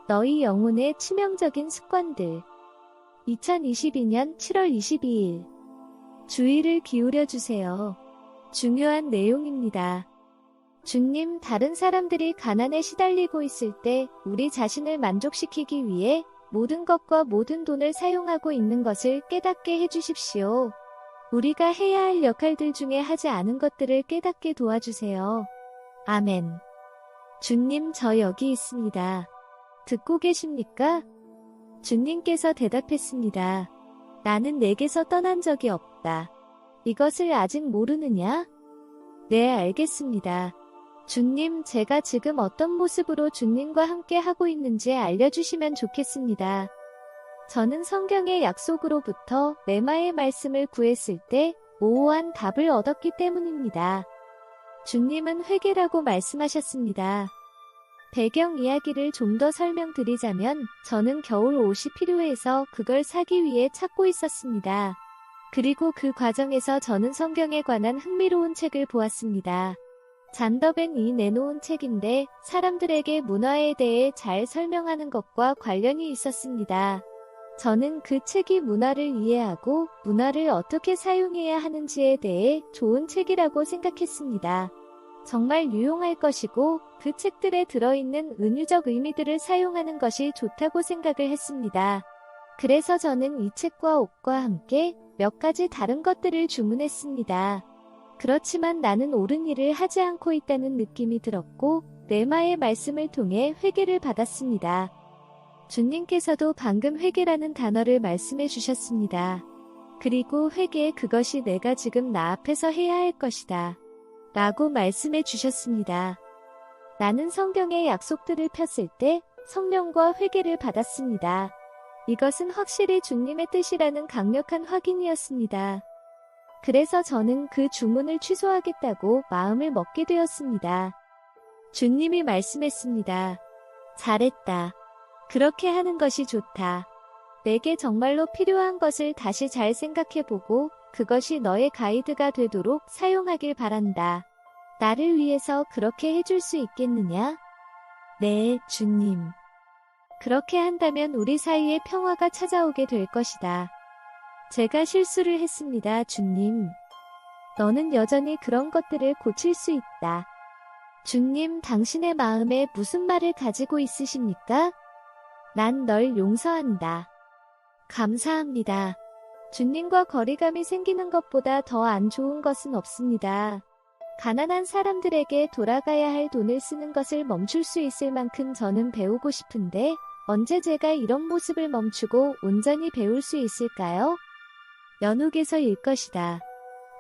너희 영혼의 치명적인 습관들. 2022년 7월 22일. 주의를 기울여 주세요. 중요한 내용입니다. 주님, 다른 사람들이 가난에 시달리고 있을 때 우리 자신을 만족시키기 위해 모든 것과 모든 돈을 사용하고 있는 것을 깨닫게 해주십시오. 우리가 해야 할 역할들 중에 하지 않은 것들을 깨닫게 도와주세요. 아멘. 주님, 저 여기 있습니다. 듣고 계십니까? 주님께서 대답했습니다. 나는 내게서 떠난 적이 없다. 이것을 아직 모르느냐? 네, 알겠습니다. 주님, 제가 지금 어떤 모습으로 주님과 함께 하고 있는지 알려주시면 좋겠습니다. 저는 성경의 약속으로부터 레마의 말씀을 구했을 때 모호한 답을 얻었기 때문입니다. 주님은 회개라고 말씀하셨습니다. 배경 이야기를 좀 더 설명드리자면 저는 겨울 옷이 필요해서 그걸 사기 위해 찾고 있었습니다. 그리고 그 과정에서 저는 성경에 관한 흥미로운 책을 보았습니다. 잔더벤이 내놓은 책인데 사람들에게 문화에 대해 잘 설명하는 것과 관련이 있었습니다. 저는 그 책이 문화를 이해하고 문화를 어떻게 사용해야 하는지에 대해 좋은 책이라고 생각했습니다. 정말 유용할 것이고 그 책들에 들어있는 은유적 의미들을 사용하는 것이 좋다고 생각을 했습니다. 그래서 저는 이 책과 옷과 함께 몇 가지 다른 것들을 주문했습니다. 그렇지만 나는 옳은 일을 하지 않고 있다는 느낌이 들었고 레마의 말씀을 통해 회개를 받았습니다. 주님께서도 방금 회개라는 단어를 말씀해 주셨습니다. 그리고 회개, 그것이 내가 지금 나 앞에서 해야 할 것이다 라고 말씀해 주셨습니다. 나는 성경의 약속들을 폈을 때 성령과 회개를 받았습니다. 이것은 확실히 주님의 뜻이라는 강력한 확인이었습니다. 그래서 저는 그 주문을 취소하겠다고 마음을 먹게 되었습니다. 주님이 말씀했습니다. 잘했다. 그렇게 하는 것이 좋다. 내게 정말로 필요한 것을 다시 잘 생각해보고 그것이 너의 가이드가 되도록 사용하길 바란다. 나를 위해서 그렇게 해줄 수 있겠느냐? 네, 주님. 그렇게 한다면 우리 사이에 평화가 찾아오게 될 것이다. 제가 실수를 했습니다, 주님. 너는 여전히 그런 것들을 고칠 수 있다. 주님, 당신의 마음에 무슨 말을 가지고 있으십니까? 난 널 용서한다. 감사합니다. 주님과 거리감이 생기는 것보다 더 안 좋은 것은 없습니다. 가난한 사람들에게 돌아가야 할 돈을 쓰는 것을 멈출 수 있을 만큼 저는 배우고 싶은데 언제 제가 이런 모습을 멈추고 온전히 배울 수 있을까요? 연옥에서일 것이다.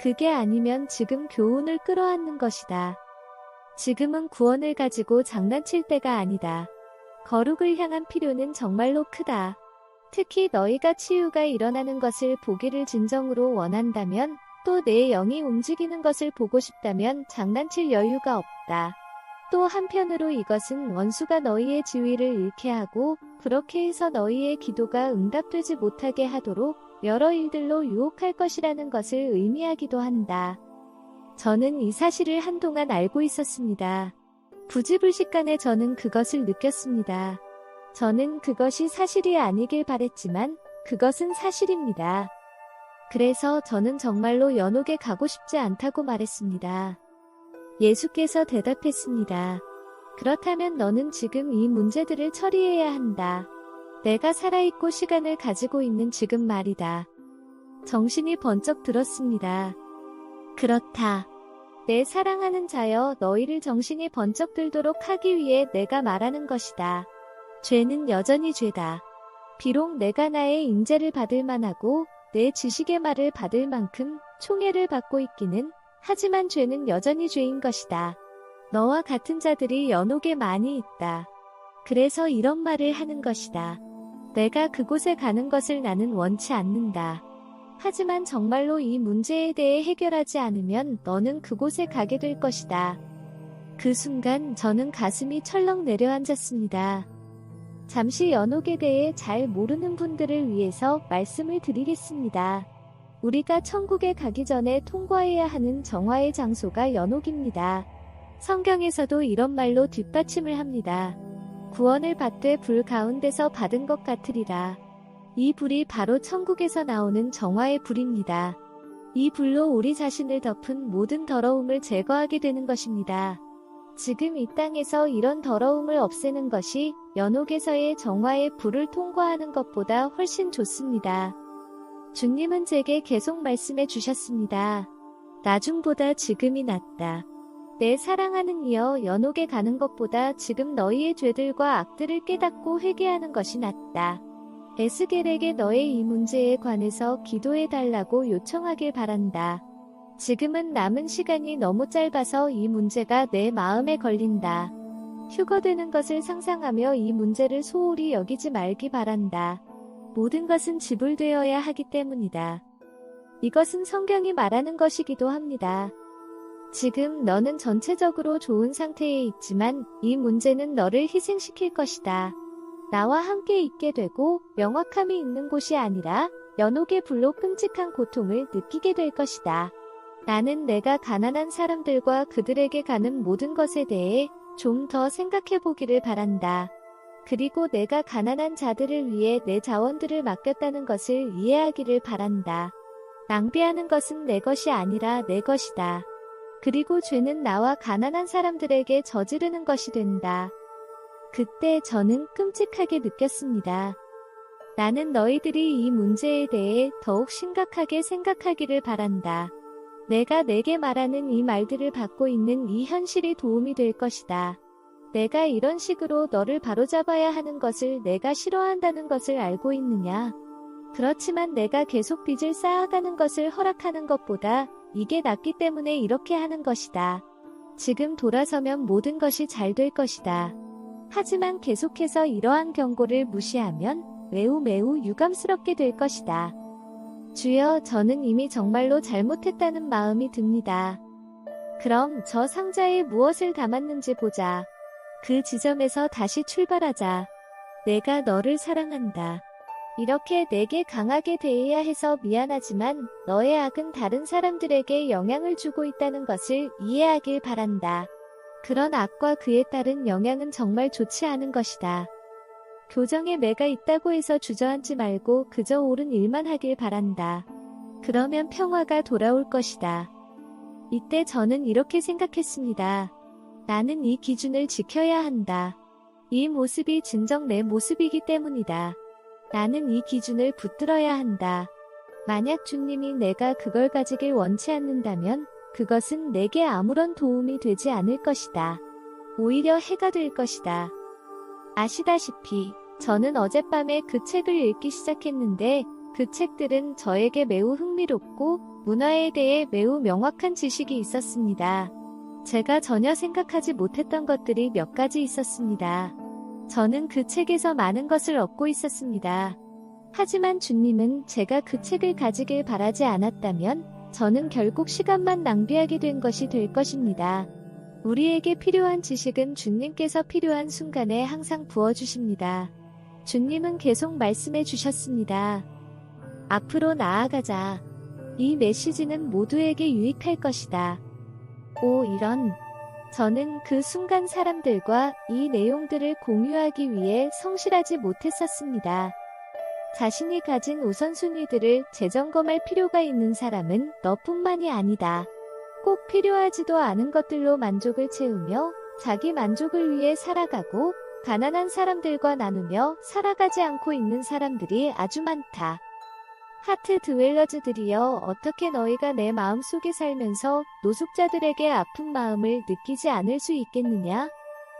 그게 아니면 지금 교훈을 끌어안는 것이다. 지금은 구원을 가지고 장난칠 때가 아니다. 거룩을 향한 필요는 정말로 크다. 특히 너희가 치유가 일어나는 것을 보기를 진정으로 원한다면 또 내 영이 움직이는 것을 보고 싶다면 장난칠 여유가 없다. 또 한편으로 이것은 원수가 너희의 지위를 잃게 하고 그렇게 해서 너희의 기도가 응답되지 못하게 하도록 여러 일들로 유혹할 것이라는 것을 의미하기도 한다. 저는 이 사실을 한동안 알고 있었습니다. 부지불식간에 저는 그것을 느꼈습니다. 저는 그것이 사실이 아니길 바랬지만 그것은 사실입니다. 그래서 저는 정말로 연옥에 가고 싶지 않다고 말했습니다. 예수께서 대답했습니다. 그렇다면 너는 지금 이 문제들을 처리해야 한다. 내가 살아있고 시간을 가지고 있는 지금 말이다. 정신이 번쩍 들었습니다. 그렇다. 내 사랑하는 자여, 너희를 정신이 번쩍 들도록 하기 위해 내가 말하는 것이다. 죄는 여전히 죄다. 비록 내가 나의 인재를 받을 만하고 내 지식의 말을 받을 만큼 총애를 받고 있기는 하지만 죄는 여전히 죄인 것이다. 너와 같은 자들이 연옥에 많이 있다. 그래서 이런 말을 하는 것이다. 내가 그곳에 가는 것을 나는 원치 않는다. 하지만 정말로 이 문제에 대해 해결하지 않으면 너는 그곳에 가게 될 것이다. 그 순간 저는 가슴이 철렁 내려앉았습니다. 잠시 연옥에 대해 잘 모르는 분들을 위해서 말씀을 드리겠습니다. 우리가 천국에 가기 전에 통과해야 하는 정화의 장소가 연옥입니다. 성경에서도 이런 말로 뒷받침을 합니다. 구원을 받되 불 가운데서 받은 것 같으리라. 이 불이 바로 천국에서 나오는 정화의 불입니다. 이 불로 우리 자신을 덮은 모든 더러움을 제거하게 되는 것입니다. 지금 이 땅에서 이런 더러움을 없애는 것이 연옥에서의 정화의 불을 통과하는 것보다 훨씬 좋습니다. 주님은 제게 계속 말씀해 주셨습니다. 나중보다 지금이 낫다. 내 사랑하는 이여, 연옥에 가는 것보다 지금 너희의 죄들과 악들을 깨닫고 회개하는 것이 낫다. 에스겔에게 너의 이 문제에 관해서 기도해 달라고 요청하길 바란다. 지금은 남은 시간이 너무 짧아서 이 문제가 내 마음에 걸린다. 휴거되는 것을 상상하며 이 문제를 소홀히 여기지 말기 바란다. 모든 것은 지불되어야 하기 때문이다. 이것은 성경이 말하는 것이기도 합니다. 지금 너는 전체적으로 좋은 상태에 있지만 이 문제는 너를 희생시킬 것이다. 나와 함께 있게 되고 명확함이 있는 곳이 아니라 연옥의 불로 끔찍한 고통을 느끼게 될 것이다. 나는 내가 가난한 사람들과 그들에게 가는 모든 것에 대해 좀 더 생각해 보기를 바란다. 그리고 내가 가난한 자들을 위해 내 자원들을 맡겼다는 것을 이해하기를 바란다. 낭비하는 것은 내 것이 아니라 내 것이다. 그리고 죄는 나와 가난한 사람들에게 저지르는 것이 된다. 그때 저는 끔찍하게 느꼈습니다. 나는 너희들이 이 문제에 대해 더욱 심각하게 생각하기를 바란다. 내가 내게 말하는 이 말들을 받고 있는 이 현실이 도움이 될 것이다. 내가 이런 식으로 너를 바로잡아야 하는 것을 내가 싫어한다는 것을 알고 있느냐? 그렇지만 내가 계속 빚을 쌓아가는 것을 허락하는 것보다 이게 낫기 때문에 이렇게 하는 것이다. 지금 돌아서면 모든 것이 잘 될 것이다. 하지만 계속해서 이러한 경고를 무시하면 매우 유감스럽게 될 것이다. 주여, 저는 이미 정말로 잘못했다는 마음이 듭니다. 그럼 저 상자에 무엇을 담았는지 보자. 그 지점에서 다시 출발하자. 내가 너를 사랑한다. 이렇게 내게 강하게 대해야 해서 미안하지만 너의 악은 다른 사람들에게 영향을 주고 있다는 것을 이해하길 바란다. 그런 악과 그에 따른 영향은 정말 좋지 않은 것이다. 교정에 매가 있다고 해서 주저앉지 말고 그저 옳은 일만 하길 바란다. 그러면 평화가 돌아올 것이다. 이때 저는 이렇게 생각했습니다. 나는 이 기준을 지켜야 한다. 이 모습이 진정 내 모습이기 때문이다. 나는 이 기준을 붙들어야 한다. 만약 주님이 내가 그걸 가지길 원치 않는다면 그것은 내게 아무런 도움이 되지 않을 것이다. 오히려 해가 될 것이다. 아시다시피 저는 어젯밤에 그 책을 읽기 시작했는데 그 책들은 저에게 매우 흥미롭고 문화에 대해 매우 명확한 지식이 있었습니다. 제가 전혀 생각하지 못했던 것들이 몇 가지 있었습니다. 저는 그 책에서 많은 것을 얻고 있었습니다. 하지만 주님은 제가 그 책을 가지길 바라지 않았다면 저는 결국 시간만 낭비하게 된 것이 될 것입니다. 우리에게 필요한 지식은 주님께서 필요한 순간에 항상 부어주십니다. 주님은 계속 말씀해 주셨습니다. 앞으로 나아가자. 이 메시지는 모두에게 유익할 것이다. 오, 이런. 저는 그 순간 사람들과 이 내용들을 공유하기 위해 성실하지 못했었습니다. 자신이 가진 우선순위들을 재점검할 필요가 있는 사람은 너뿐만이 아니다. 꼭 필요하지도 않은 것들로 만족을 채우며 자기 만족을 위해 살아가고 가난한 사람들과 나누며 살아가지 않고 있는 사람들이 아주 많다. 하트 드웰러즈들이여, 어떻게 너희가 내 마음속에 살면서 노숙자들에게 아픈 마음을 느끼지 않을 수 있겠느냐?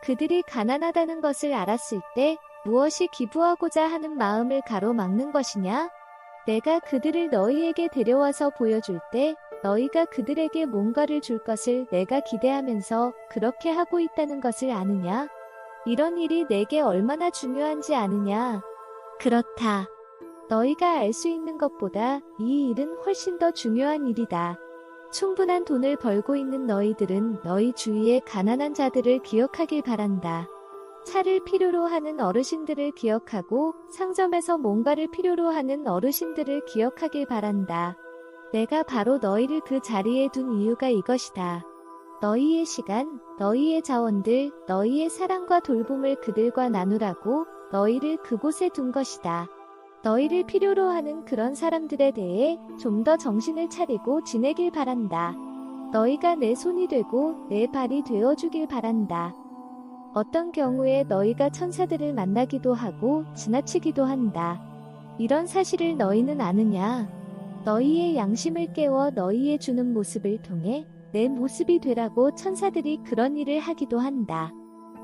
그들이 가난하다는 것을 알았을 때 무엇이 기부하고자 하는 마음을 가로막는 것이냐? 내가 그들을 너희에게 데려와서 보여줄 때 너희가 그들에게 뭔가를 줄 것을 내가 기대하면서 그렇게 하고 있다는 것을 아느냐? 이런 일이 내게 얼마나 중요한지 아느냐? 그렇다. 너희가 알 수 있는 것보다 이 일은 훨씬 더 중요한 일이다. 충분한 돈을 벌고 있는 너희들은 너희 주위의 가난한 자들을 기억하길 바란다. 차를 필요로 하는 어르신들을 기억하고 상점에서 뭔가를 필요로 하는 어르신들을 기억하길 바란다. 내가 바로 너희를 그 자리에 둔 이유가 이것이다. 너희의 시간, 너희의 자원들, 너희의 사랑과 돌봄을 그들과 나누라고 너희를 그곳에 둔 것이다. 너희를 필요로 하는 그런 사람들에 대해 좀 더 정신을 차리고 지내길 바란다. 너희가 내 손이 되고 내 발이 되어주길 바란다. 어떤 경우에 너희가 천사들을 만나기도 하고 지나치기도 한다. 이런 사실을 너희는 아느냐? 너희의 양심을 깨워 너희의 주는 모습을 통해 내 모습이 되라고 천사들이 그런 일을 하기도 한다.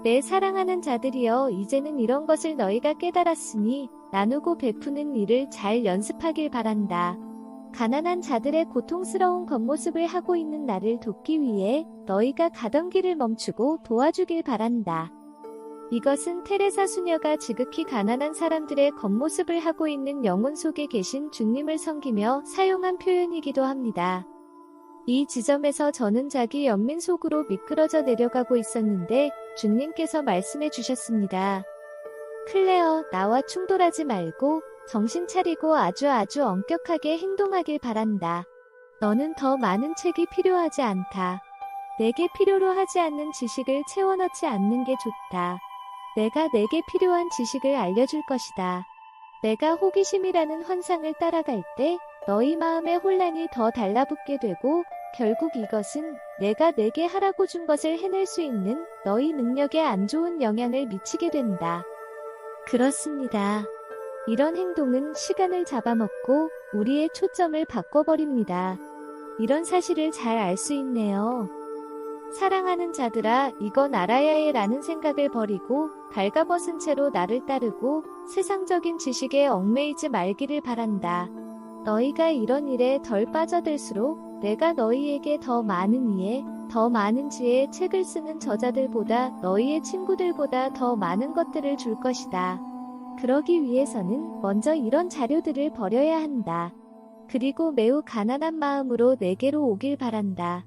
내 사랑하는 자들이여, 이제는 이런 것을 너희가 깨달았으니 나누고 베푸는 일을 잘 연습하길 바란다. 가난한 자들의 고통스러운 겉모습을 하고 있는 나를 돕기 위해 너희가 가던 길을 멈추고 도와주길 바란다. 이것은 테레사 수녀가 지극히 가난한 사람들의 겉모습을 하고 있는 영혼 속에 계신 주님을 섬기며 사용한 표현이기도 합니다. 이 지점에서 저는 자기 연민 속으로 미끄러져 내려가고 있었는데 주님께서 말씀해 주셨습니다. 클레어, 나와 충돌하지 말고 정신 차리고 아주 엄격하게 행동하길 바란다. 너는 더 많은 책이 필요하지 않다. 내게 필요로 하지 않는 지식을 채워넣지 않는 게 좋다. 내가 내게 필요한 지식을 알려줄 것이다. 내가 호기심이라는 환상을 따라갈 때 너희 마음의 혼란이 더 달라붙게 되고 결국 이것은 내가 내게 하라고 준 것을 해낼 수 있는 너희 능력에 안 좋은 영향을 미치게 된다. 그렇습니다. 이런 행동은 시간을 잡아먹고 우리의 초점을 바꿔버립니다. 이런 사실을 잘 알 수 있네요. 사랑하는 자들아, 이건 알아야 해 라는 생각을 버리고 발가벗은 채로 나를 따르고 세상적인 지식에 얽매이지 말기를 바란다. 너희가 이런 일에 덜 빠져들수록 내가 너희에게 더 많은 이해, 더 많은 지혜의 책을 쓰는 저자들보다 너희의 친구들보다 더 많은 것들을 줄 것이다. 그러기 위해서는 먼저 이런 자료들을 버려야 한다. 그리고 매우 가난한 마음으로 내게로 오길 바란다.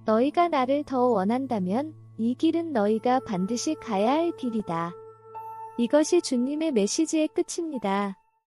너희가 나를 더 원한다면 이 길은 너희가 반드시 가야 할 길이다. 이것이 주님의 메시지의 끝입니다.